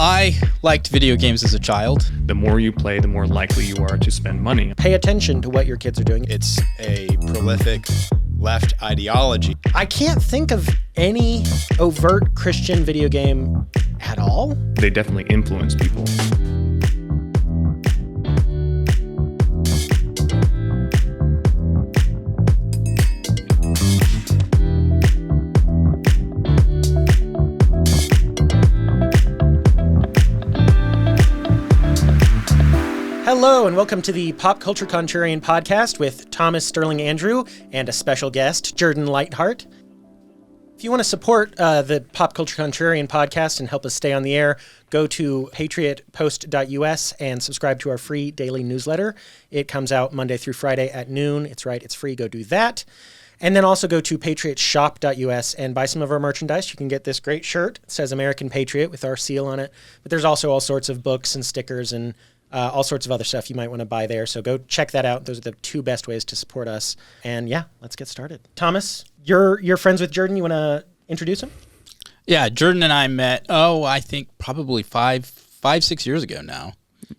I liked video games as a child. The more you play, the more likely you are to spend money. Pay attention to what your kids are doing. It's a prolific left ideology. I can't think of any overt Christian video game at all. They definitely influence people. Hello and welcome to the Pop Culture Contrarian podcast with Thomas Sterling Andrew and a special guest, Jordan Leithart. If you want to support the Pop Culture Contrarian podcast and help us stay on the air, go to patriotpost.us and subscribe to our free daily newsletter. It comes out Monday through Friday at noon. It's right, it's free. Go do that. And then also go to patriotshop.us and buy some of our merchandise. You can get this great shirt. It says American Patriot with our seal on it. But there's also all sorts of books and stickers and all sorts of other stuff you might want to buy there. So go check that out. Those are the two best ways to support us. And yeah, let's get started. Thomas, you're friends with Jordan. You want to introduce him? Yeah, Jordan and I met, I think probably 6 years ago now.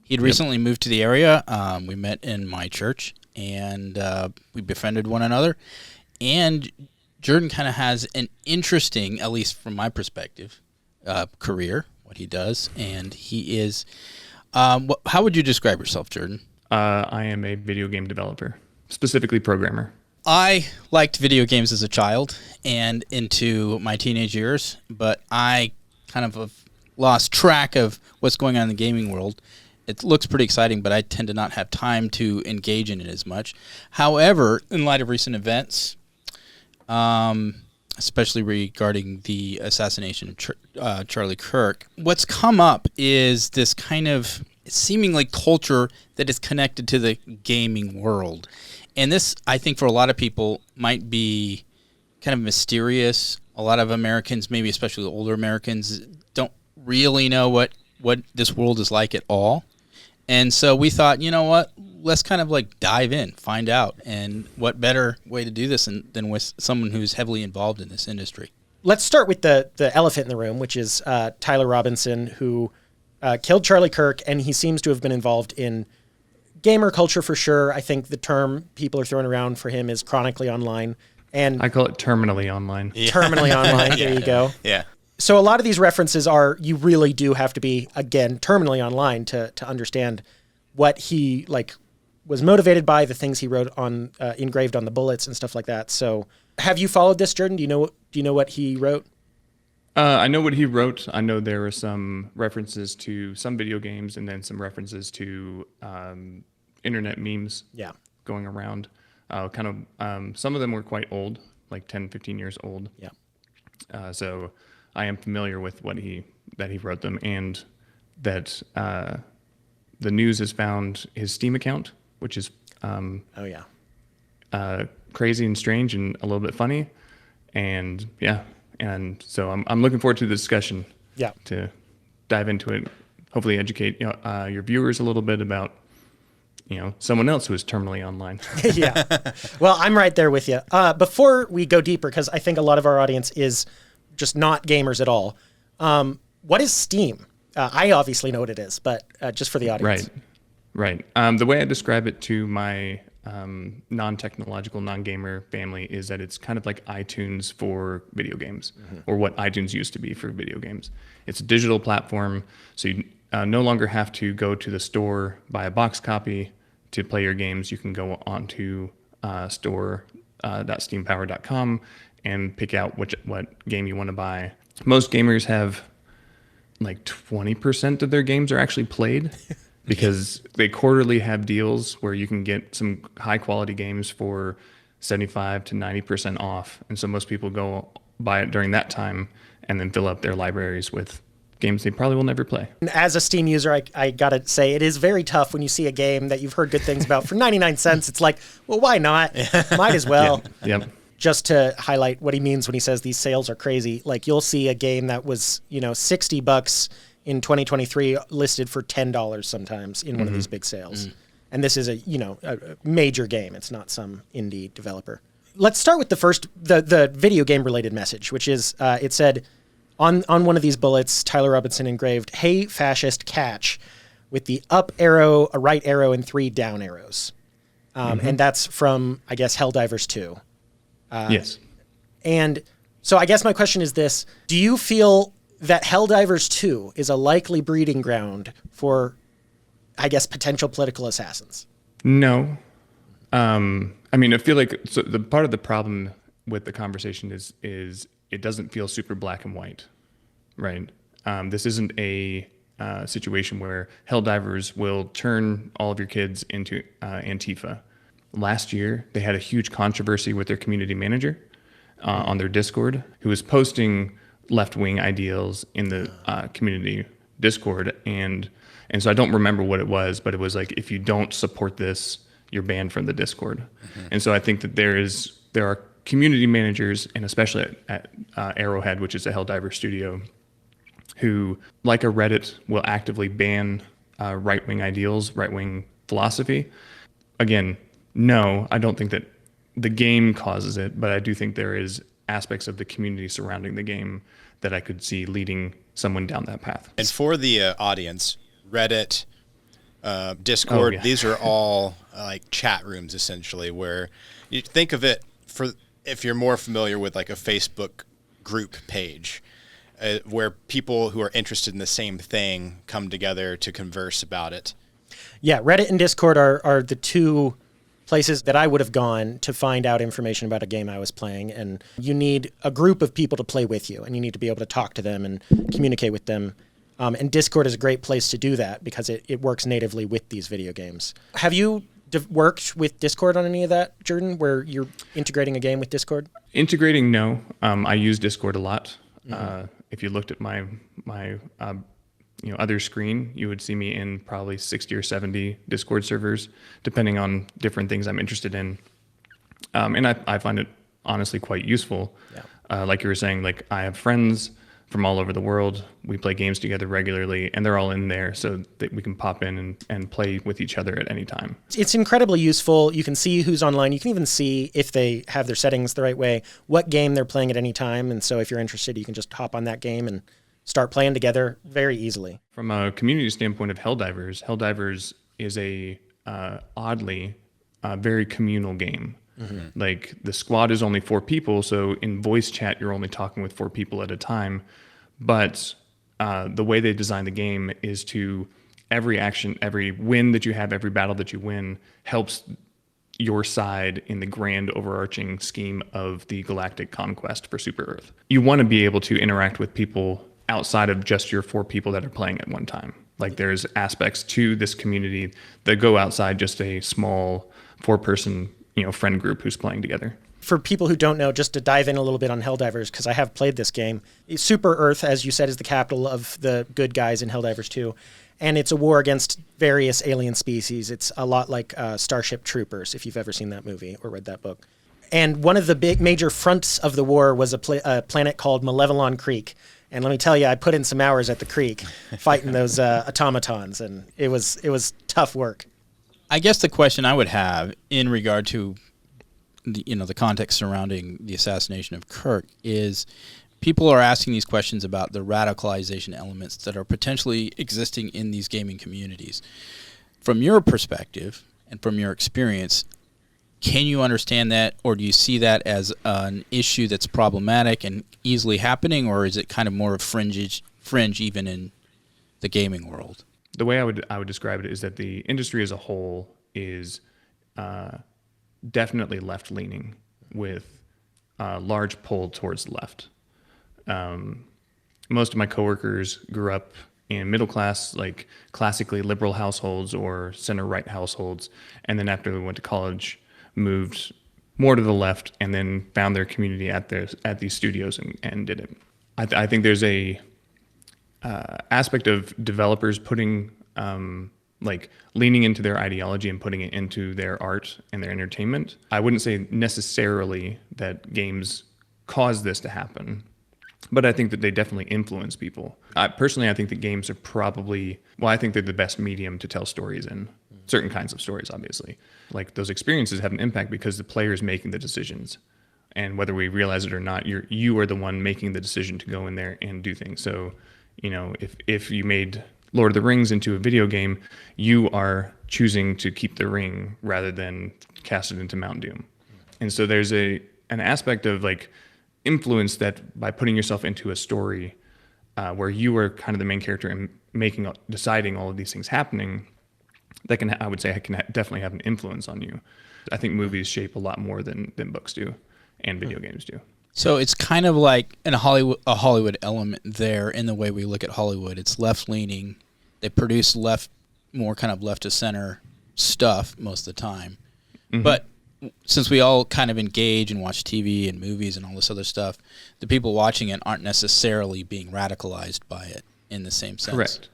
He'd recently moved to the area. We met in my church, and we befriended one another. And Jordan kind of has an interesting, at least from my perspective, career, what he does. And he is... how would you describe yourself, Jordan? I am a video game developer, specifically programmer. I liked video games as a child and into my teenage years, but I kind of have lost track of what's going on in the gaming world. It looks pretty exciting, but I tend to not have time to engage in it as much. However, in light of recent events, especially regarding the assassination of Charlie Kirk, what's come up is this kind of seemingly culture that is connected to the gaming world. And this, I think, for a lot of people might be kind of mysterious. A lot of Americans, maybe especially older Americans, don't really know what this world is like at all. And so we thought, you know what, let's kind of like dive in, find out. And what better way to do this than with someone who's heavily involved in this industry. Let's start with the elephant in the room, which is Tyler Robinson, who killed Charlie Kirk, and he seems to have been involved in gamer culture for sure. I think the term people are throwing around for him is chronically online. And I call it terminally online. Yeah. Terminally online, there you go. Yeah. So a lot of these references are, you really do have to be, again, terminally online to understand what he was motivated by, the things he wrote on engraved on the bullets and stuff like that. So have you followed this, Jordan? Do you know what he wrote? I know what he wrote. I know there were some references to some video games and then some references to internet memes going around. Some of them were quite old, like 10, 15 years old. Yeah. So I am familiar with that he wrote them, and that the news has found his Steam account, which is crazy and strange and a little bit funny, and so I'm looking forward to the discussion. Yeah. To dive into it, hopefully educate your viewers a little bit about someone else who is terminally online. Yeah. Well, I'm right there with you. Before we go deeper, because I think a lot of our audience is just not gamers at all. What is Steam? I obviously know what it is, but just for the audience. Right. The way I describe it to my non-technological, non-gamer family is that it's kind of like iTunes for video games, or what iTunes used to be for video games. It's a digital platform, so you no longer have to go to the store, buy a box copy to play your games. You can go onto store.steampower.com and pick out what game you want to buy. Most gamers have like 20% of their games are actually played because they quarterly have deals where you can get some high quality games for 75 to 90% off. And so most people go buy it during that time and then fill up their libraries with games they probably will never play. As a Steam user, I gotta say, it is very tough when you see a game that you've heard good things about for 99 cents. It's like, well, why not? Might as well. Yep. Just to highlight what he means when he says these sales are crazy, like you'll see a game that was, $60 in 2023 listed for $10 sometimes in one of these big sales. And this is a major game. It's not some indie developer. Let's start with the video game related message, which is, it said, On one of these bullets, Tyler Robinson engraved, "Hey, fascist, catch," with the up arrow, a right arrow, and 3 down arrows. And that's from, I guess, Helldivers 2. Yes. And so I guess my question is this. Do you feel that Helldivers 2 is a likely breeding ground for, I guess, potential political assassins? No. I mean, I feel like the part of the problem with the conversation is it doesn't feel super black and white, right? This isn't a situation where Helldivers will turn all of your kids into Antifa. Last year, they had a huge controversy with their community manager on their Discord, who was posting left-wing ideals in the community Discord, and so I don't remember what it was, but it was like, if you don't support this, you're banned from the Discord. And so I think that there are community managers, and especially at Arrowhead, which is a Helldiver studio, who, like a Reddit, will actively ban right-wing ideals, right-wing philosophy. Again, no, I don't think that the game causes it, but I do think there is aspects of the community surrounding the game that I could see leading someone down that path. And for the audience, Reddit, Discord, these are all like chat rooms essentially, where you think of it for, if you're more familiar with like a Facebook group page, where people who are interested in the same thing come together to converse about it. Yeah, Reddit and Discord are the two places that I would have gone to find out information about a game I was playing. And you need a group of people to play with you, and you need to be able to talk to them and communicate with them. And Discord is a great place to do that because it works natively with these video games. Have you worked with Discord on any of that, Jordan, where you're integrating a game with Discord? Integrating, no. I use Discord a lot. If you looked at my other screen, you would see me in probably 60 or 70 Discord servers, depending on different things I'm interested in. And I find it honestly quite useful. Yeah. Like you were saying, like I have friends from all over the world. We play games together regularly, and they're all in there so that we can pop in and play with each other at any time. It's incredibly useful. You can see who's online. You can even see if they have their settings the right way, what game they're playing at any time. And so if you're interested, you can just hop on that game and start playing together very easily. From a community standpoint of Helldivers is a oddly very communal game. Like the squad is only 4 people, so in voice chat you're only talking with 4 people at a time. But the way they design the game is to every action, every win that you have, every battle that you win helps your side in the grand overarching scheme of the galactic conquest for Super Earth. You want to be able to interact with people outside of just your 4 people that are playing at one time. Like there's aspects to this community that go outside just a small 4-person friend group who's playing together. For people who don't know, just to dive in a little bit on Helldivers, because I have played this game, Super Earth, as you said, is the capital of the good guys in Helldivers 2, and it's a war against various alien species. It's a lot like Starship Troopers, if you've ever seen that movie or read that book. And one of the big major fronts of the war was a planet called Malevelon Creek. And let me tell you, I put in some hours at the creek fighting those automatons, and it was tough work. I guess the question I would have in regard to the context surrounding the assassination of Kirk is, people are asking these questions about the radicalization elements that are potentially existing in these gaming communities. From your perspective and from your experience, can you understand that, or do you see that as an issue that's problematic and easily happening, or is it kind of more of fringe even in the gaming world? The way I would describe it is that the industry as a whole is definitely left-leaning, with a large pull towards the left. Most of my coworkers grew up in middle-class, like classically liberal households or center-right households, and then after they went to college, moved more to the left, and then found their community at these studios and did it. I think there's a aspect of developers putting leaning into their ideology and putting it into their art and their entertainment. I wouldn't say necessarily that games cause this to happen, but I think that they definitely influence people. Personally, I think that games are I think they're the best medium to tell stories in. Certain kinds of stories, obviously. Like those experiences have an impact because the player is making the decisions. And whether we realize it or not, you are the one making the decision to go in there and do things. So, if you made Lord of the Rings into a video game, you are choosing to keep the ring rather than cast it into Mount Doom. And so there's an aspect of like influence that by putting yourself into a story where you are kind of the main character and deciding all of these things happening, that I would say can definitely have an influence on you. I think movies shape a lot more than books do and video games do. So it's kind of like a Hollywood element there in the way we look at Hollywood. It's left-leaning. They produce more kind of left to center stuff most of the time. Mm-hmm. But since we all kind of engage and watch TV and movies and all this other stuff, the people watching it aren't necessarily being radicalized by it in the same sense. Correct.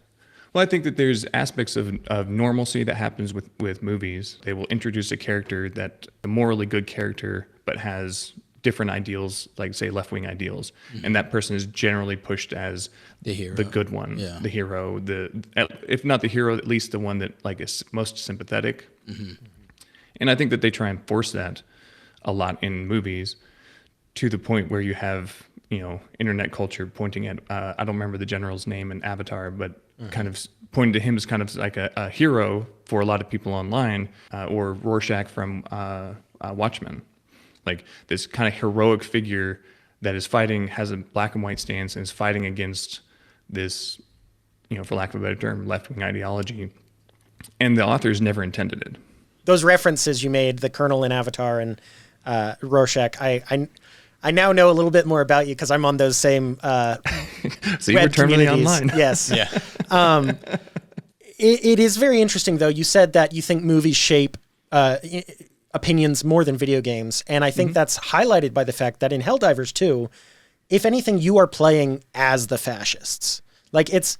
Well, I think that there's aspects of normalcy that happens with movies. They will introduce a character that a morally good character, but has different ideals, like say left-wing ideals, and that person is generally pushed as the hero, the good one, the hero, if not the hero, at least the one that like is most sympathetic. Mm-hmm. And I think that they try and force that a lot in movies, to the point where you have internet culture pointing at I don't remember the general's name in Avatar, but kind of pointing to him as kind of like a hero for a lot of people online, or Rorschach from Watchmen. Like this kind of heroic figure that is fighting, has a black and white stance, and is fighting against this, for lack of a better term, left-wing ideology. And the authors never intended it. Those references you made, the Colonel in Avatar and Rorschach, I now know a little bit more about you because I'm on those same so you were terminally online. Yes. Yeah. It is very interesting, though. You said that you think movies shape opinions more than video games. And I think that's highlighted by the fact that in Helldivers 2, if anything, you are playing as the fascists. Like it's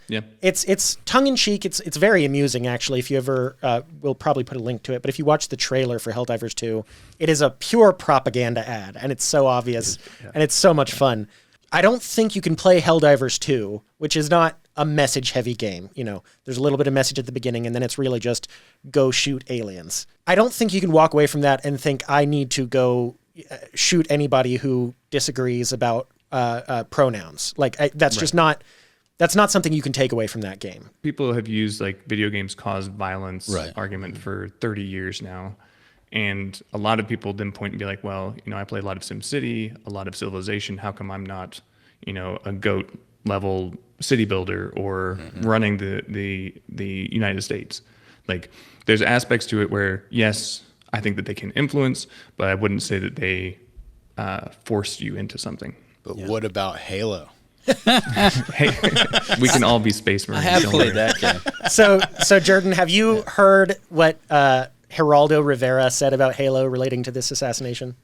tongue in cheek. It's very amusing, actually. If you ever, we'll probably put a link to it. But if you watch the trailer for Helldivers 2, it is a pure propaganda ad, and it's so obvious, and it's so much fun. I don't think you can play Helldivers 2, which is not a message-heavy game. There's a little bit of message at the beginning, and then it's really just go shoot aliens. I don't think you can walk away from that and think I need to go shoot anybody who disagrees about pronouns. Like that's just not. That's not something you can take away from that game. People have used like video games cause violence argument for 30 years now. And a lot of people then point and be like, well, I play a lot of SimCity, a lot of Civilization. How come I'm not, a GOAT level city builder or running the United States? Like there's aspects to it where, yes, I think that they can influence, but I wouldn't say that they forced you into something. But what about Halo? Hey, we can all be space marines. I have played that game. So Jordan, have you heard what Geraldo Rivera said about Halo relating to this assassination?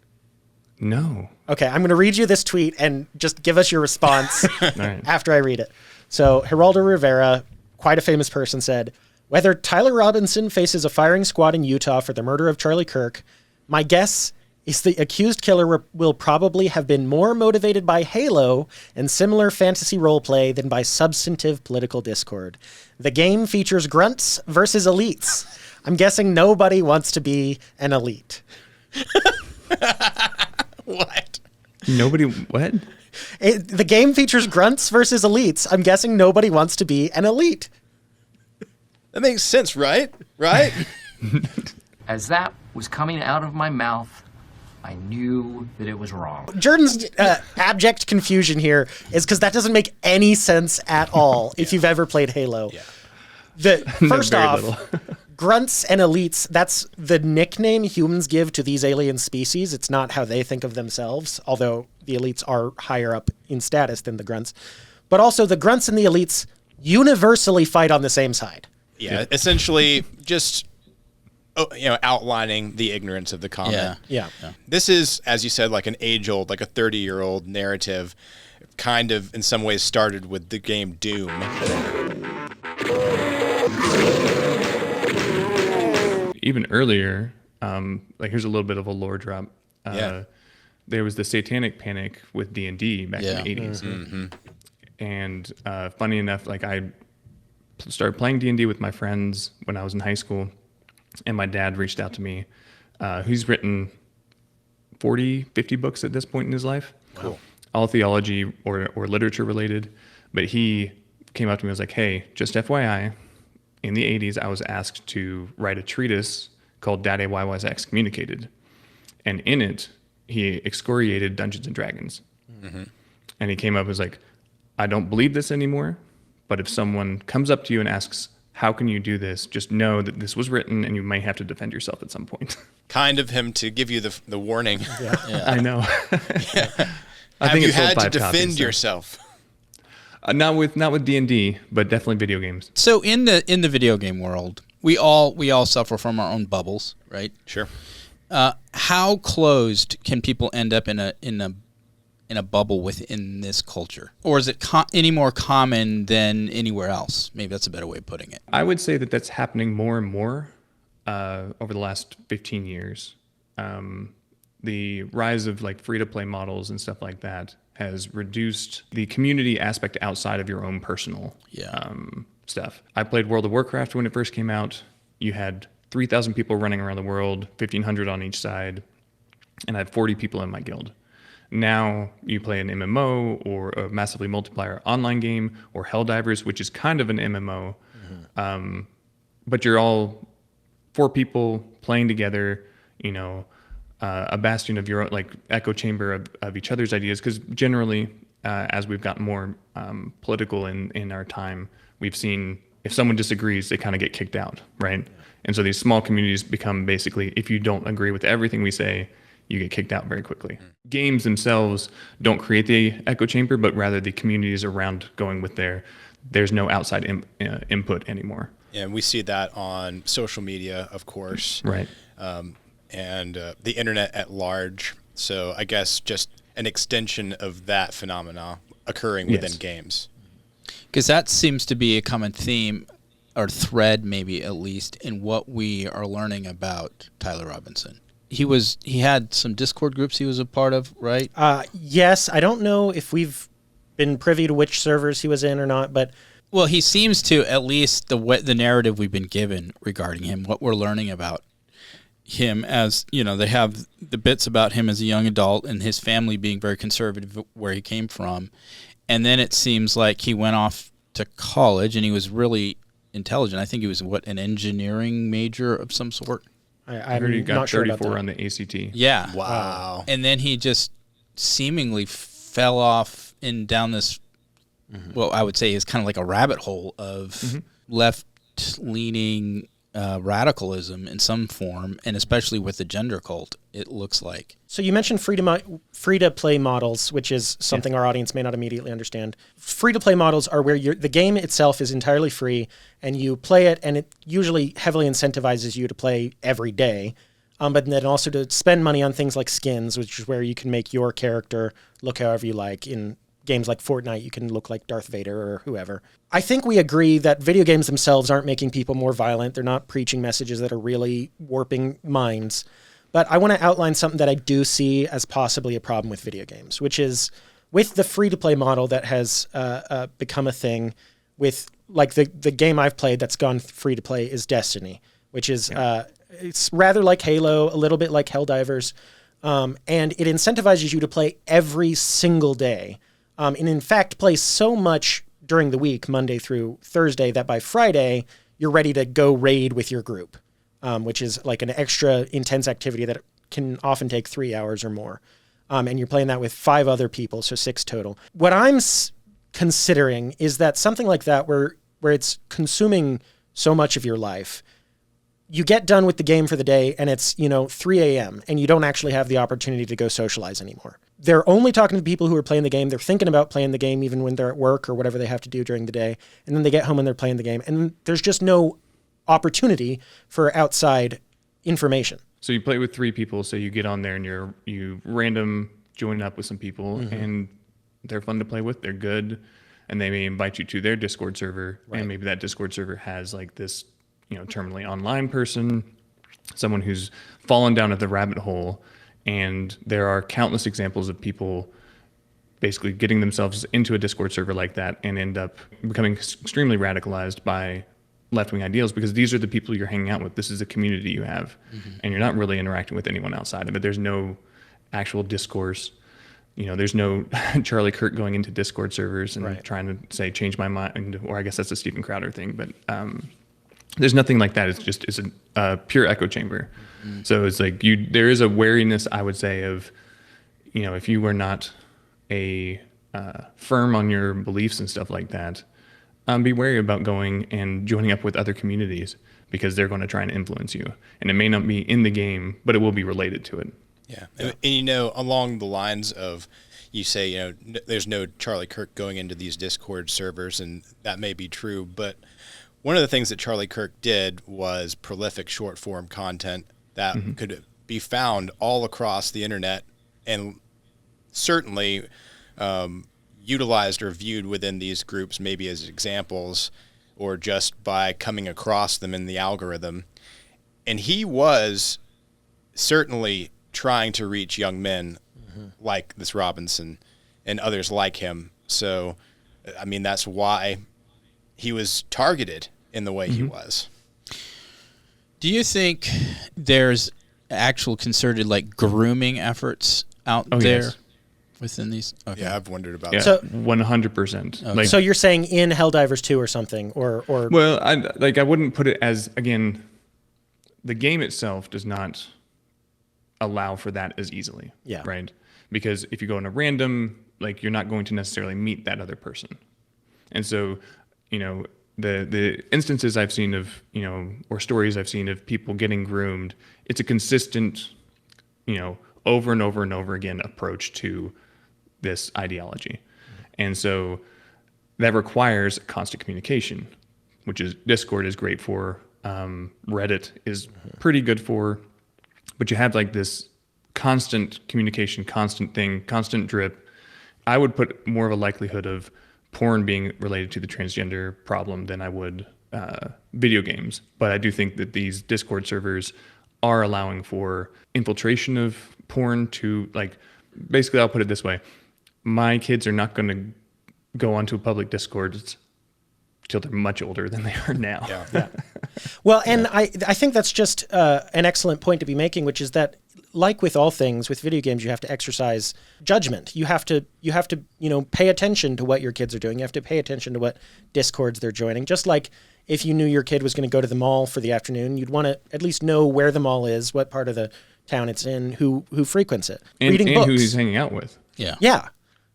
No. Okay, I'm going to read you this tweet and just give us your response after I read it. So Geraldo Rivera, quite a famous person, said, "Whether Tyler Robinson faces a firing squad in Utah for the murder of Charlie Kirk, my guess is the accused killer will probably have been more motivated by Halo and similar fantasy roleplay than by substantive political discord. The game features grunts versus elites. I'm guessing nobody wants to be an elite." What? Nobody, what? The game features grunts versus elites. I'm guessing nobody wants to be an elite. That makes sense, right? Right? As that was coming out of my mouth, I knew that it was wrong. Jordan's abject confusion here is because that doesn't make any sense at all if you've ever played Halo. Yeah. First off, grunts and elites, that's the nickname humans give to these alien species. It's not how they think of themselves, although the elites are higher up in status than the grunts. But also the grunts and the elites universally fight on the same side. Yeah, essentially just outlining the ignorance of the comment. Yeah. This is, as you said, like an age-old, like a 30-year-old narrative, kind of in some ways started with the game Doom. Even earlier, here's a little bit of a lore drop. There was the Satanic Panic with D&D back in the 80s. Mm-hmm. And funny enough, I started playing D&D with my friends when I was in high school, and my dad reached out to me. He's written 40, 50 books at this point in his life. Cool. All theology or literature related. But he came up to me and was like, hey, just FYI, in the 80s, I was asked to write a treatise called Dade Why Was Excommunicated. And in it, he excoriated Dungeons and Dragons. Mm-hmm. And he came up and was like, I don't believe this anymore, but if someone comes up to you and asks, how can you do this? Just know that this was written and you may have to defend yourself at some point. Kind of him to give you the warning. Yeah. I know. Have you had to defend yourself? Not with D&D, but definitely video games. So in the video game world, we all suffer from our own bubbles, right? Sure. How closed can people end up in a bubble within this culture, or is it any more common than anywhere else? Maybe that's a better way of putting it. I would say that that's happening more and more over the last 15 years. The rise of like free-to-play models and stuff like that has reduced the community aspect outside of your own personal stuff. I played World of Warcraft when it first came out. You had 3,000 people running around the world, 1,500 on each side, and I had 40 people in my guild. Now you play an MMO or a massively multiplayer online game or Helldivers, which is kind of an MMO, but you're all 4 people playing together, a bastion of your own, like echo chamber of each other's ideas. Because generally, as we've gotten more political in our time, we've seen if someone disagrees, they kind of get kicked out, right? And so these small communities become basically, if you don't agree with everything we say, you get kicked out very quickly. Games themselves don't create the echo chamber, but rather the communities around going with there's no outside input anymore. Yeah, and we see that on social media, of course. Right. And the internet at large. So I guess just an extension of that phenomena occurring within games. Because that seems to be a common theme or thread, maybe at least, in what we are learning about Tyler Robinson. He had some Discord groups he was a part of, right? Yes. I don't know if we've been privy to which servers he was in or not, but... Well, he seems to, at least the narrative we've been given regarding him, what we're learning about him as, they have the bits about him as a young adult and his family being very conservative where he came from. And then it seems like he went off to college and he was really intelligent. I think he was, an engineering major of some sort? I heard he got 34 on the ACT. Yeah. Wow. And then he just seemingly fell off down this, well, I would say is kind of like a rabbit hole of left-leaning radicalism in some form, and especially with the gender cult, it looks like. So you mentioned free-to-play models, which is something our audience may not immediately understand. Free-to-play models are where the game itself is entirely free, and you play it, and it usually heavily incentivizes you to play every day, but then also to spend money on things like skins, which is where you can make your character look however you like. In games like Fortnite, you can look like Darth Vader or whoever. I think we agree that video games themselves aren't making people more violent. They're not preaching messages that are really warping minds. But I want to outline something that I do see as possibly a problem with video games, which is with the free-to-play model that has become a thing with, like, the game I've played that's gone free-to-play is Destiny, which is it's rather like Halo, a little bit like Helldivers, and it incentivizes you to play every single day. And in fact, play so much during the week, Monday through Thursday, that by Friday, you're ready to go raid with your group, which is like an extra intense activity that can often take 3 hours or more. And you're playing that with 5 other people, so 6 total. What I'm considering is that something like that, where it's consuming so much of your life, you get done with the game for the day and it's, 3 a.m. and you don't actually have the opportunity to go socialize anymore. They're only talking to people who are playing the game. They're thinking about playing the game even when they're at work or whatever they have to do during the day. And then they get home and they're playing the game. And there's just no opportunity for outside information. So you play with 3 people. So you get on there and you random join up with some people and they're fun to play with. They're good. And they may invite you to their Discord server. Right. And maybe that Discord server has like this, terminally online person, someone who's fallen down at the rabbit hole. And there are countless examples of people basically getting themselves into a Discord server like that and end up becoming extremely radicalized by left-wing ideals, because these are the people you're hanging out with. This is a community you have, and you're not really interacting with anyone outside of it. There's no actual discourse. There's no Charlie Kirk going into Discord servers and trying to say, change my mind, or I guess that's a Steven Crowder thing, but there's nothing like that. It's a pure echo chamber. Mm-hmm. So it's like there is a wariness, I would say, of, if you were not a firm on your beliefs and stuff like that, be wary about going and joining up with other communities, because they're going to try and influence you. And it may not be in the game, but it will be related to it. Yeah. And along the lines of, you say, there's no Charlie Kirk going into these Discord servers, and that may be true, but one of the things that Charlie Kirk did was prolific short form content that could be found all across the internet, and certainly utilized or viewed within these groups, maybe as examples or just by coming across them in the algorithm. And he was certainly trying to reach young men like this Robinson and others like him. So, I mean, that's why he was targeted in the way he was. Do you think there's actual concerted grooming efforts out there? Yes. Within these? Okay. Yeah, I've wondered about that. So 100%. Okay. So you're saying in Helldivers 2 or something, or well, I wouldn't put it as, again, the game itself does not allow for that as easily. Yeah. Right? Because if you go in a random, you're not going to necessarily meet that other person. And so, the instances I've seen of, or stories I've seen of people getting groomed, it's a consistent, over and over and over again approach to this ideology. And so that requires constant communication, which is Discord is great for, Reddit is pretty good for, but you have this constant communication, constant thing, constant drip. I would put more of a likelihood of porn being related to the transgender problem than I would video games. But I do think that these Discord servers are allowing for infiltration of porn to, basically I'll put it this way. My kids are not going to go onto a public Discord till they're much older than they are now. Yeah. Well, and I think that's just an excellent point to be making, which is that, like with all things, with video games, you have to exercise judgment. You have to pay attention to what your kids are doing. You have to pay attention to what Discords they're joining. Just like if you knew your kid was going to go to the mall for the afternoon, you'd want to at least know where the mall is, what part of the town it's in, who frequents it. Reading books. Who he's hanging out with.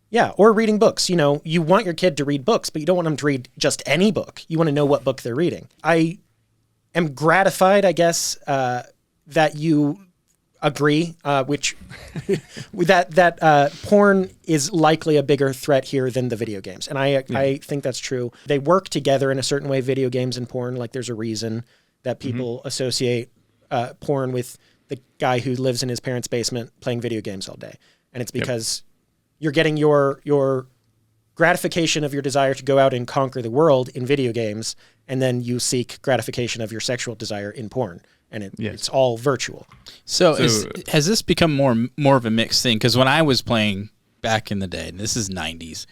Yeah, or reading books. You want your kid to read books, but you don't want them to read just any book. You want to know what book they're reading. I am gratified, I guess, that you agree, which that porn is likely a bigger threat here than the video games. And I think that's true. They work together in a certain way, video games and porn. There's a reason that people associate porn with the guy who lives in his parents' basement playing video games all day. And it's because you're getting your gratification of your desire to go out and conquer the world in video games, and then you seek gratification of your sexual desire in porn. And it's all virtual. So has this become more of a mixed thing? Because when I was playing back in the day, and this is 90s,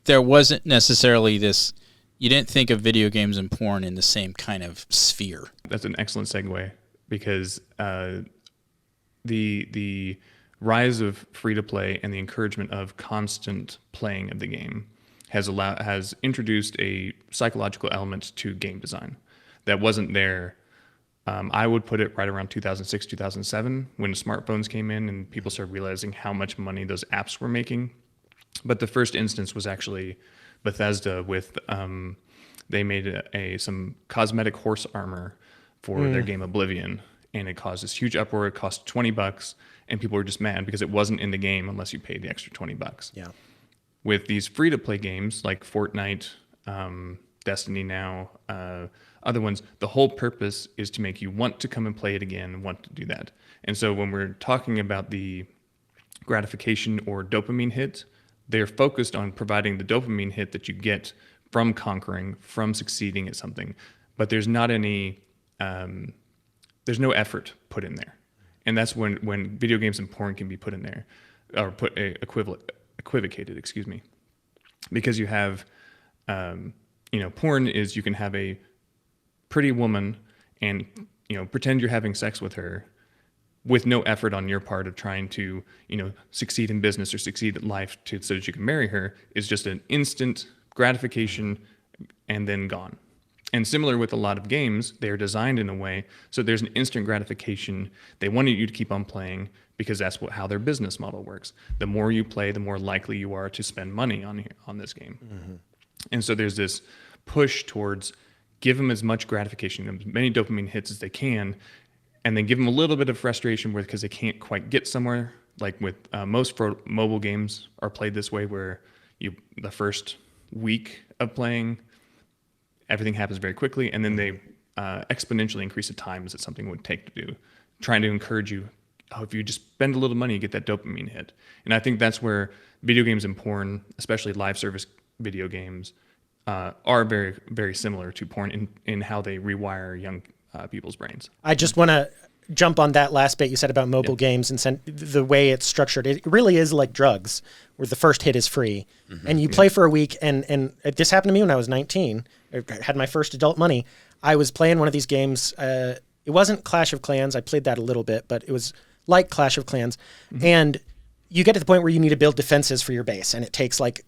there wasn't necessarily this, you didn't think of video games and porn in the same kind of sphere. That's an excellent segue, because the rise of free-to-play and the encouragement of constant playing of the game has introduced a psychological element to game design that wasn't there. I would put it right around 2006, 2007, when smartphones came in and people started realizing how much money those apps were making. But the first instance was actually Bethesda with, they made some cosmetic horse armor for their game Oblivion, and it caused this huge uproar. It cost $20, and people were just mad because it wasn't in the game unless you paid the extra $20. Yeah. With these free-to-play games like Fortnite, Destiny now, other ones, the whole purpose is to make you want to come and play it again, want to do that. And so when we're talking about the gratification or dopamine hit, they're focused on providing the dopamine hit that you get from conquering, from succeeding at something. But there's not any, there's no effort put in there. And that's when video games and porn can be put in there, or equivocated, excuse me. Because you have, porn is you can have a pretty woman and, pretend you're having sex with her with no effort on your part of trying to, succeed in business or succeed at life so that you can marry her, is just an instant gratification and then gone. And similar with a lot of games, they're designed in a way so there's an instant gratification. They wanted you to keep on playing because that's how their business model works. The more you play, the more likely you are to spend money on this game. Mm-hmm. And so there's this push towards give them as much gratification, as many dopamine hits as they can, and then give them a little bit of frustration because they can't quite get somewhere. Like with most mobile games are played this way, where the first week of playing, everything happens very quickly, and then they exponentially increase the times that something would take to do, trying to encourage you, if you just spend a little money, you get that dopamine hit. And I think that's where video games and porn, especially live service video games, are very, very similar to porn in how they rewire young people's brains. I just want to jump on that last bit you said about mobile games and the way it's structured. It really is like drugs, where the first hit is free, and you play for a week. And this happened to me when I was 19. I had my first adult money. I was playing one of these games. It wasn't Clash of Clans. I played that a little bit, but it was like Clash of Clans. And you get to the point where you need to build defenses for your base, and it takes like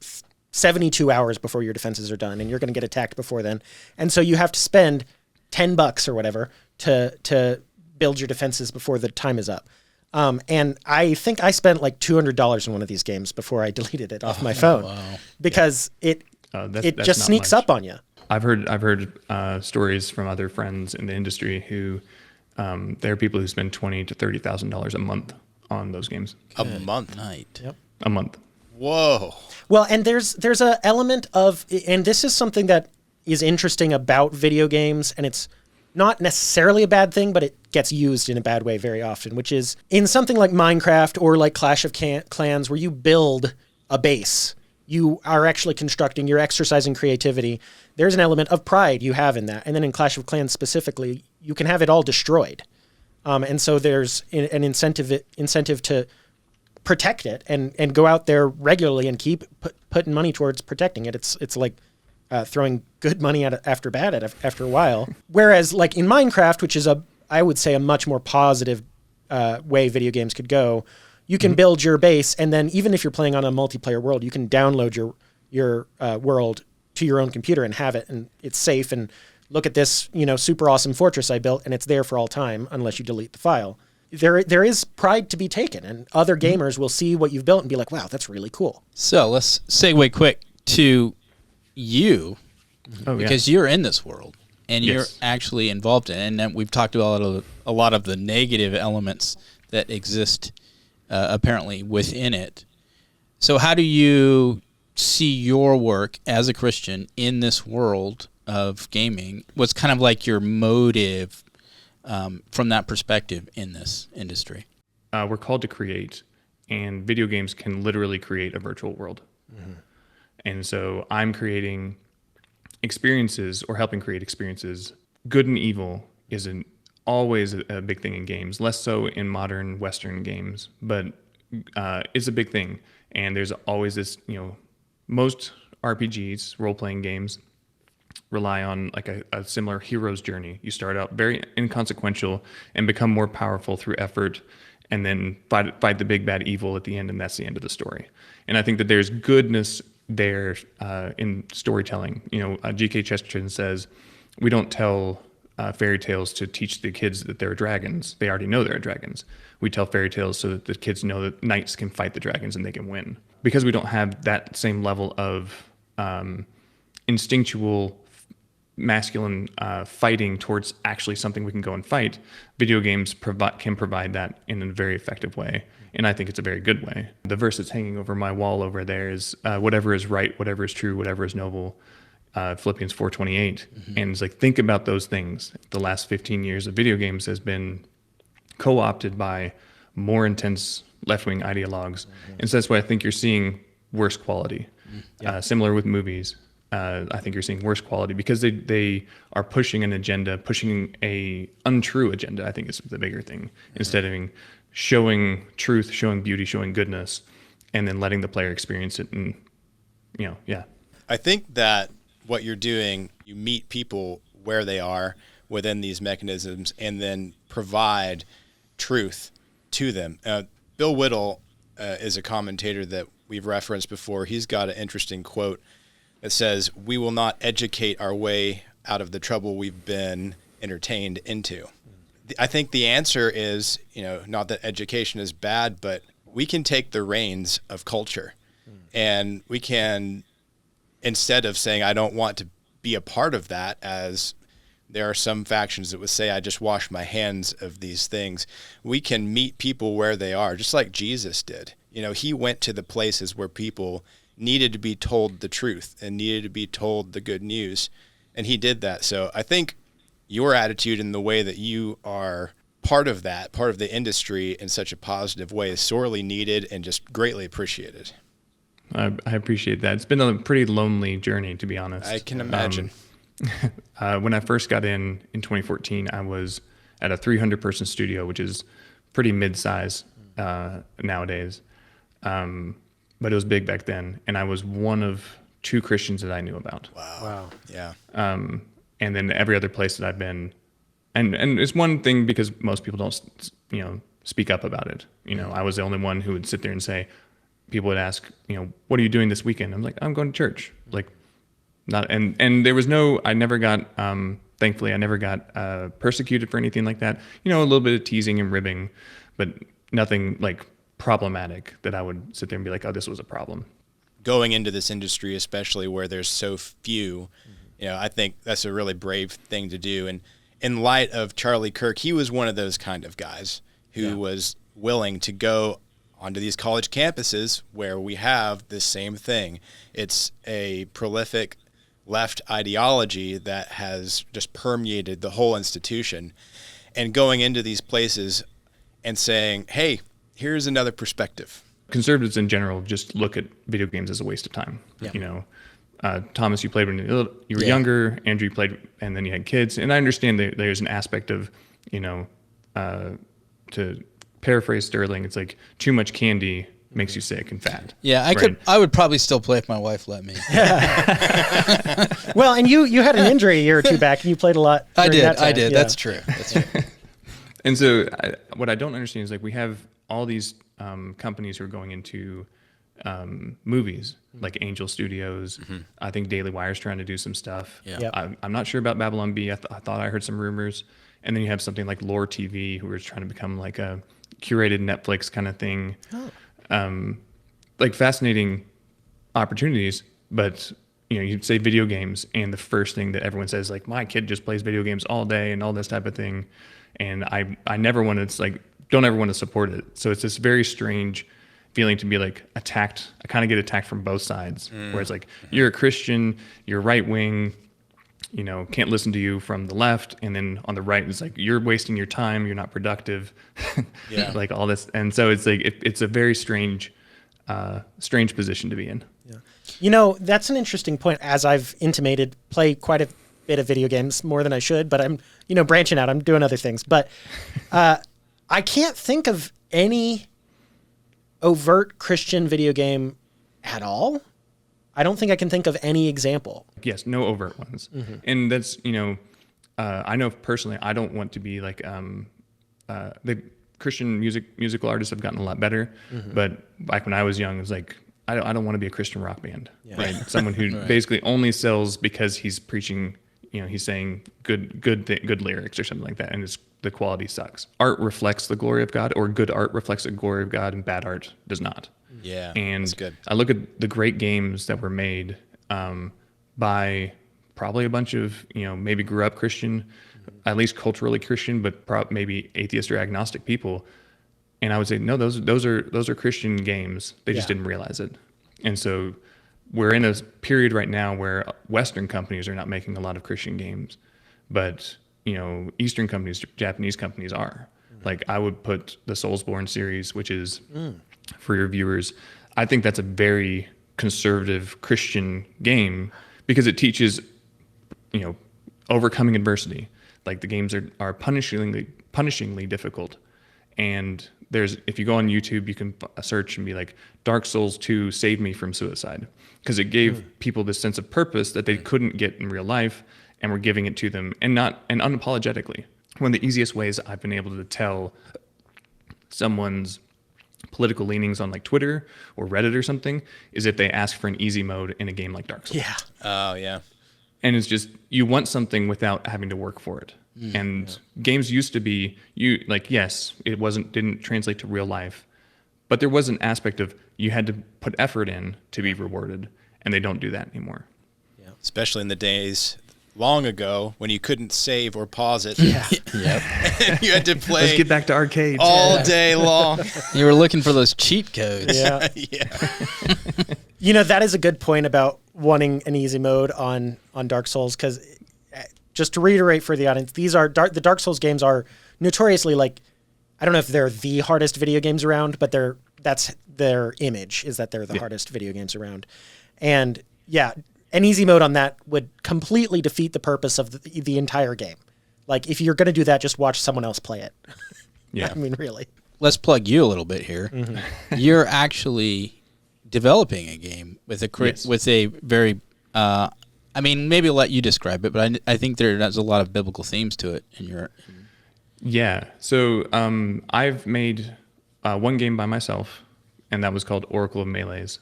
72 hours before your defenses are done, and you're going to get attacked before then. And so you have to spend $10 or whatever to build your defenses before the time is up. And I think I spent like $200 in one of these games before I deleted it off my phone, because it just sneaks up on you. I've heard stories from other friends in the industry who there are people who spend $20,000 to $30,000 a month on those games. A month? Night. Yep. A month. Whoa. Well, and there's an element of, and this is something that is interesting about video games, and it's not necessarily a bad thing, but it gets used in a bad way very often, which is in something like Minecraft or like Clash of Clans, where you build a base. You are actually constructing, you're exercising creativity. There's an element of pride you have in that. And then in Clash of Clans specifically, you can have it all destroyed. And so there's an incentive to protect it and go out there regularly and keep putting money towards protecting it. It's like throwing good money after bad after a while. Whereas like in Minecraft, which is I would say a much more positive way video games could go, you can build your base, and then even if you're playing on a multiplayer world, you can download your world to your own computer and have it, and it's safe, and look at this, super awesome fortress I built, and it's there for all time unless you delete the file. There is pride to be taken, and other gamers will see what you've built and be like, wow, that's really cool. So let's segue quick to you, because you're in this world, and you're actually involved in it, and then we've talked about a lot of the negative elements that exist apparently within it. So how do you see your work as a Christian in this world of gaming? What's kind of like your motive from that perspective in this industry? We're called to create, and video games can literally create a virtual world. And so I'm creating experiences, or helping create experiences. Good and evil is always a big thing in games, less so in modern Western games, but it's a big thing. And there's always this, most RPGs, role-playing games, rely on like a similar hero's journey. You start out very inconsequential and become more powerful through effort, and then fight the big bad evil at the end, and that's the end of the story. And I think that there's goodness there in storytelling. G.K. Chesterton says, we don't tell fairy tales to teach the kids that there are dragons. They already know there are dragons. We tell fairy tales so that the kids know that knights can fight the dragons and they can win. Because we don't have that same level of instinctual masculine fighting towards actually something we can go and fight, video games can provide that in a very effective way. And I think it's a very good way. The verse that's hanging over my wall over there is whatever is right, whatever is true, whatever is noble, Philippians 4:28. And it's like, think about those things. The last 15 years of video games has been co-opted by more intense left-wing ideologues. And so that's why I think you're seeing worse quality. Similar with movies. I think you're seeing worse quality because they are pushing an agenda, pushing a untrue agenda, I think is the bigger thing, instead of showing truth, showing beauty, showing goodness, and then letting the player experience it. And, I think that what you're doing, you meet people where they are within these mechanisms and then provide truth to them. Bill Whittle is a commentator that we've referenced before. He's got an interesting quote that says, "We will not educate our way out of the trouble we've been entertained into." I think the answer is, not that education is bad, but we can take the reins of culture and we can, instead of saying, I don't want to be a part of that, as there are some factions that would say, I just wash my hands of these things. We can meet people where they are, just like Jesus did. He went to the places where people needed to be told the truth and needed to be told the good news. And he did that. So I think your attitude and the way that you are part of that, part of the industry in such a positive way, is sorely needed and just greatly appreciated. I appreciate that. It's been a pretty lonely journey, to be honest. I can imagine. When I first got in 2014, I was at a 300-person studio, which is pretty mid-size nowadays. But it was big back then. And I was one of 2 Christians that I knew about. Wow. Yeah. And then every other place that I've been, and it's one thing because most people don't, speak up about it. I was the only one who would sit there and say, people would ask, what are you doing this weekend? I'm like, I'm going to church. Like, not, and there was I never got, thankfully, I never got persecuted for anything like that. A little bit of teasing and ribbing, but nothing like problematic that I would sit there and be like, oh, this was a problem. Going into this industry, especially where there's so few, I think that's a really brave thing to do. And in light of Charlie Kirk, he was one of those kind of guys who was willing to go onto these college campuses where we have this same thing. It's a prolific left ideology that has just permeated the whole institution. And going into these places and saying, hey, here's another perspective. Conservatives in general just look at video games as a waste of time. Thomas, you played when you were younger. Andrew, you played, and then you had kids. And I understand that there's an aspect of, to paraphrase Sterling, it's like too much candy makes you sick and fat. Yeah, I would probably still play if my wife let me. Well, and you had an injury a year or two back, and you played a lot. I did. Yeah. That's true. And so what I don't understand is like we have all these companies who are going into movies, like Angel Studios. I think Daily Wire's trying to do some stuff. I'm not sure about Babylon Bee. I thought I heard some rumors. And then you have something like Lore TV, who are trying to become like a curated Netflix kind of thing. Like fascinating opportunities, but you'd say video games, and the first thing that everyone says, like, my kid just plays video games all day and all this type of thing. And I never want to, it's like, don't ever want to support it. So it's this very strange feeling to be like attacked. I kind of get attacked from both sides, where it's like, you're a Christian, you're right wing, can't listen to you from the left. And then on the right, it's like, you're wasting your time, you're not productive, like all this. And so it's like, it's a very strange position to be in. Yeah. That's an interesting point. As I've intimated, play quite a bit of video games, more than I should, but I'm, branching out, I'm doing other things. But I can't think of any overt Christian video game at all. I don't think I can think of any example. Yes, no overt ones. And that's, I know personally, I don't want to be like, the Christian musical artists have gotten a lot better, but back when I was young, it was like, I don't want to be a Christian rock band, right? Someone who basically only sells because he's preaching, he's saying good lyrics or something like that, and the quality sucks. Art reflects the glory of God, or good art reflects the glory of God, and bad art does not. Yeah, and that's good. I look at the great games that were made by probably a bunch of maybe grew up Christian, at least culturally Christian, but maybe atheist or agnostic people, and I would say no, those are Christian games. They just didn't realize it, and so we're in a period right now where Western companies are not making a lot of Christian games, but Eastern companies, Japanese companies are. Like I would put the Soulsborne series, which is for your viewers, I think that's a very conservative Christian game because it teaches, overcoming adversity. Like the games are punishingly difficult. And if you go on YouTube, you can search and be like, Dark Souls 2 saved me from suicide. Because it gave people this sense of purpose that they couldn't get in real life, and we're giving it to them, and unapologetically. One of the easiest ways I've been able to tell someone's political leanings on like Twitter or Reddit or something is if they ask for an easy mode in a game like Dark Souls. Yeah. Oh, yeah. And it's just, you want something without having to work for it. And games used to be, yes, it didn't translate to real life, but there was an aspect of you had to put effort in to be rewarded, and they don't do that anymore. Yeah. Especially in the days long ago when you couldn't save or pause it. Yeah. Yep. You had to play Let's get back to arcades. all day long. You were looking for those cheat codes. Yeah. Yeah. That is a good point about wanting an easy mode on Dark Souls, because just to reiterate for the audience, the Dark Souls games are notoriously, like, I don't know if they're the hardest video games around, but that's their image, is that they're the hardest video games around. And yeah, an easy mode on that would completely defeat the purpose of the entire game. Like, if you're going to do that, just watch someone else play it. Yeah. I mean, really. Let's plug you a little bit here. Mm-hmm. You're actually developing a game with a very, I mean, maybe I'll let you describe it, but I think there's a lot of biblical themes to it. Yeah. So I've made one game by myself, and that was called Oracle of Melees.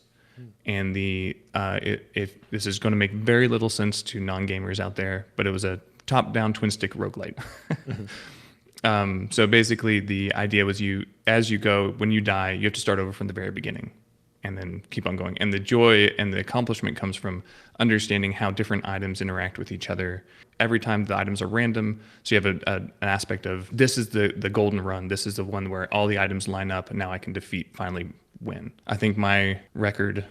And if this is going to make very little sense to non-gamers out there, but it was a top-down twin-stick roguelite. So basically, the idea was as you go, when you die, you have to start over from the very beginning, and then keep on going. And the joy and the accomplishment comes from understanding how different items interact with each other. Every time the items are random, so you have an aspect of, this is the golden run, this is the one where all the items line up, and now I can finally win. I think my record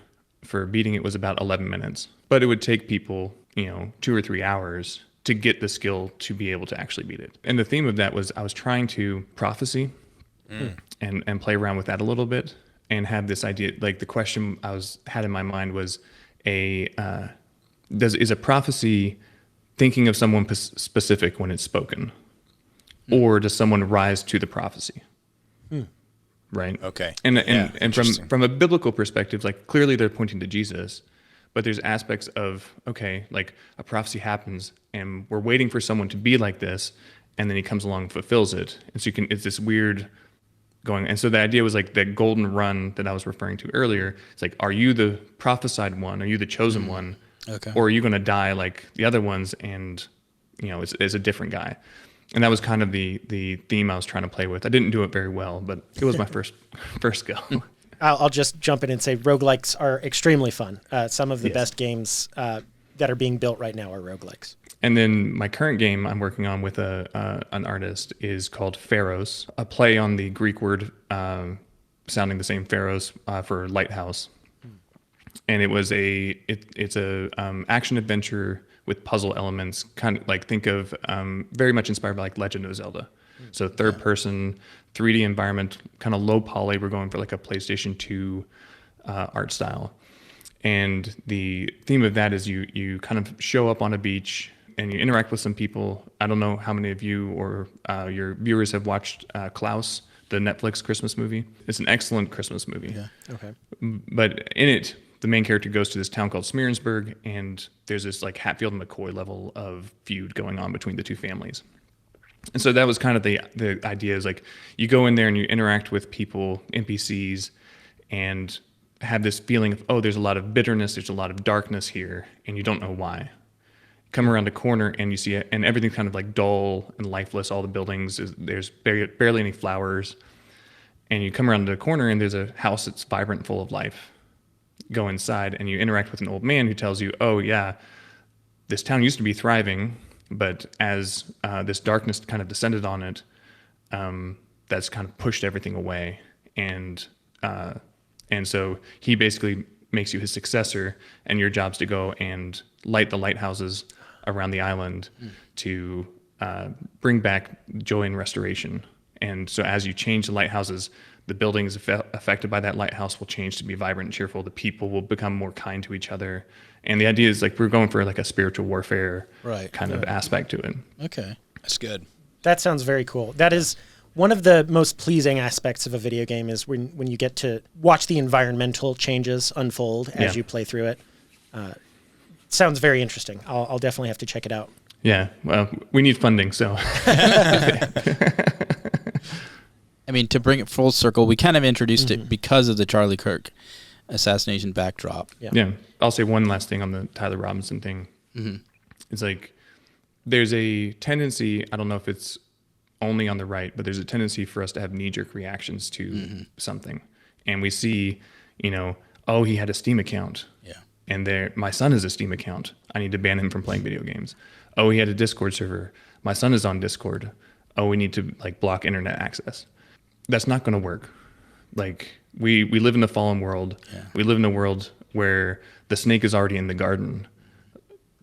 for beating it was about 11 minutes, but it would take people, 2 or 3 hours to get the skill to be able to actually beat it. And the theme of that was I was trying to prophecy and play around with that a little bit, and have this idea, like the question had in my mind was is a prophecy thinking of someone specific when it's spoken, or does someone rise to the prophecy? Right. Okay. And from a biblical perspective, like clearly they're pointing to Jesus, but there's aspects of, okay, like a prophecy happens and we're waiting for someone to be like this, and then he comes along and fulfills it. And so it's this weird going. And so the idea was like that golden run that I was referring to earlier. It's like, are you the prophesied one? Are you the chosen one? Okay. Or are you going to die like the other ones and, it's a different guy? And that was kind of the theme I was trying to play with. I didn't do it very well, but it was my first go. I'll just jump in and say roguelikes are extremely fun. Some of the best games that are being built right now are roguelikes. And then my current game I'm working on with an artist is called Pharos, a play on the Greek word sounding the same, Pharos, for lighthouse. And it's a action adventure with puzzle elements, kind of like, think of very much inspired by like Legend of Zelda. So third person, 3D environment, kind of low poly. We're going for like a PlayStation 2 art style. And the theme of that is you kind of show up on a beach and you interact with some people. I don't know how many of you or your viewers have watched Klaus, the Netflix Christmas movie. It's an excellent Christmas movie. Yeah. Okay. But in it, the main character goes to this town called Smearensburg, and there's this like Hatfield and McCoy level of feud going on between the two families. And so that was kind of the idea, is like you go in there and you interact with people, NPCs, and have this feeling of, oh, there's a lot of bitterness, there's a lot of darkness here, and you don't know why. Come around a corner and you see it, and everything's kind of like dull and lifeless. All the buildings, there's barely any flowers. And you come around the corner and there's a house that's vibrant, full of life. Go inside and you interact with an old man who tells you, oh yeah, this town used to be thriving, but as this darkness kind of descended on it, that's kind of pushed everything away. And so he basically makes you his successor, and your job's to go and light the lighthouses around the island to bring back joy and restoration. And so as you change the lighthouses, the buildings affected by that lighthouse will change to be vibrant and cheerful. The people will become more kind to each other. And the idea is like we're going for like a spiritual warfare kind of aspect to it. Okay. That's good. That sounds very cool. That is one of the most pleasing aspects of a video game, is when you get to watch the environmental changes unfold as you play through it. Sounds very interesting. I'll definitely have to check it out. Yeah. Well, we need funding, so. I mean, to bring it full circle, we kind of introduced it because of the Charlie Kirk assassination backdrop. Yeah. I'll say one last thing on the Tyler Robinson thing. It's like there's a tendency, I don't know if it's only on the right, but there's a tendency for us to have knee-jerk reactions to something. And we see, oh, he had a Steam account. Yeah. And my son has a Steam account. I need to ban him from playing video games. Oh, he had a Discord server. My son is on Discord. Oh, we need to block internet access. That's not going to work. We live in the fallen world. Yeah. We live in a world where the snake is already in the garden.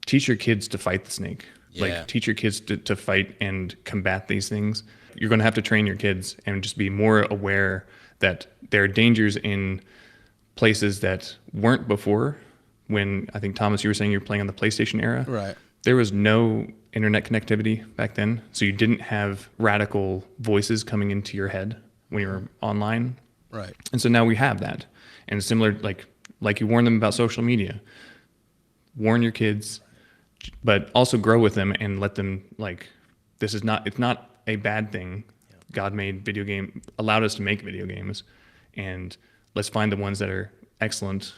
Teach your kids to fight the snake. Yeah. Teach your kids to fight and combat these things. You're going to have to train your kids and just be more aware that there are dangers in places that weren't before. When I think, Thomas, you were saying you were playing on the PlayStation era. Right. There was no internet connectivity back then. So you didn't have radical voices coming into your head when you were online. Right. And so now we have that. And similar, like you warn them about social media, warn your kids, but also grow with them and let them, it's not a bad thing. God allowed us to make video games, and let's find the ones that are excellent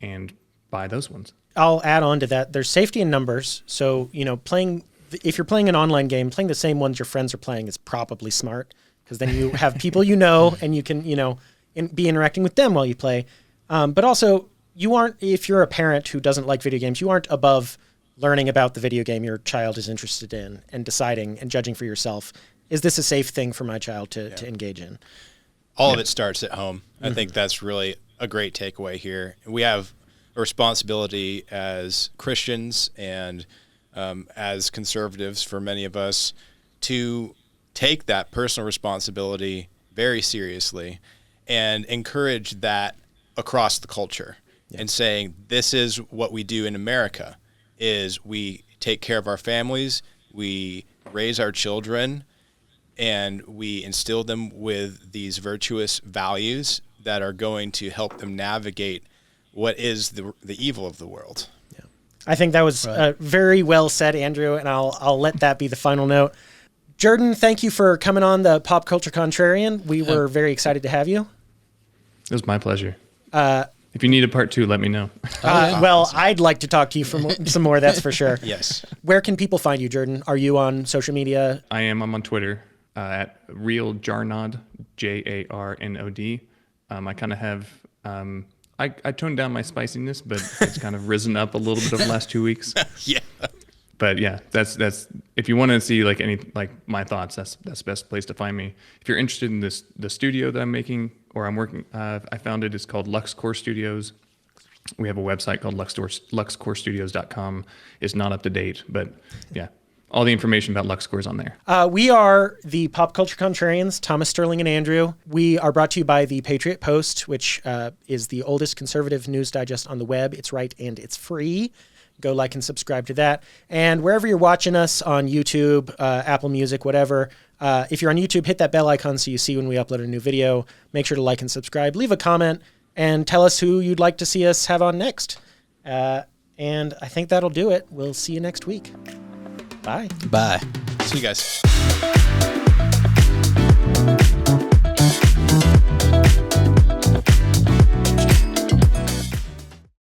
and buy those ones. I'll add on to that. There's safety in numbers. So, if you're playing an online game, playing the same ones your friends are playing is probably smart, because then you have people and you can, be interacting with them while you play. But also, if you're a parent who doesn't like video games, you aren't above learning about the video game your child is interested in and deciding and judging for yourself, is this a safe thing for my child to engage in? All of it starts at home. I think that's really a great takeaway here. We have a responsibility as Christians and as conservatives, for many of us, to take that personal responsibility very seriously and encourage that across the culture, and saying this is what we do in America, is we take care of our families, we raise our children, and we instill them with these virtuous values that are going to help them navigate what is the evil of the world. Yeah. I think that was very well said, Andrew, and I'll let that be the final note. Jordan, thank you for coming on the Pop Culture Contrarian. We were very excited to have you. It was my pleasure. If you need a part 2, let me know. Well, I'd like to talk to you some more, that's for sure. Yes. Where can people find you, Jordan? Are you on social media? I am. I'm on Twitter at RealJarnod, Jarnod. I kind of have... I toned down my spiciness, but it's kind of risen up a little bit over the last 2 weeks. Yeah. But yeah, that's if you want to see my thoughts, that's the best place to find me. If you're interested in the studio that I'm making or I'm working, I founded, it's called Lux Core Studios. We have a website called luxcorestudios.com. It's not up to date, but yeah, all the information about Lux Core is on there. We are the Pop Culture Contrarians, Thomas, Sterling, and Andrew. We are brought to you by the Patriot Post, which is the oldest conservative news digest on the web. It's right and it's free. Go like and subscribe to that. And wherever you're watching us on YouTube, Apple Music, whatever, if you're on YouTube, hit that bell icon so you see when we upload a new video. Make sure to like and subscribe. Leave a comment and tell us who you'd like to see us have on next. And I think that'll do it. We'll see you next week. Bye. Bye. See you guys.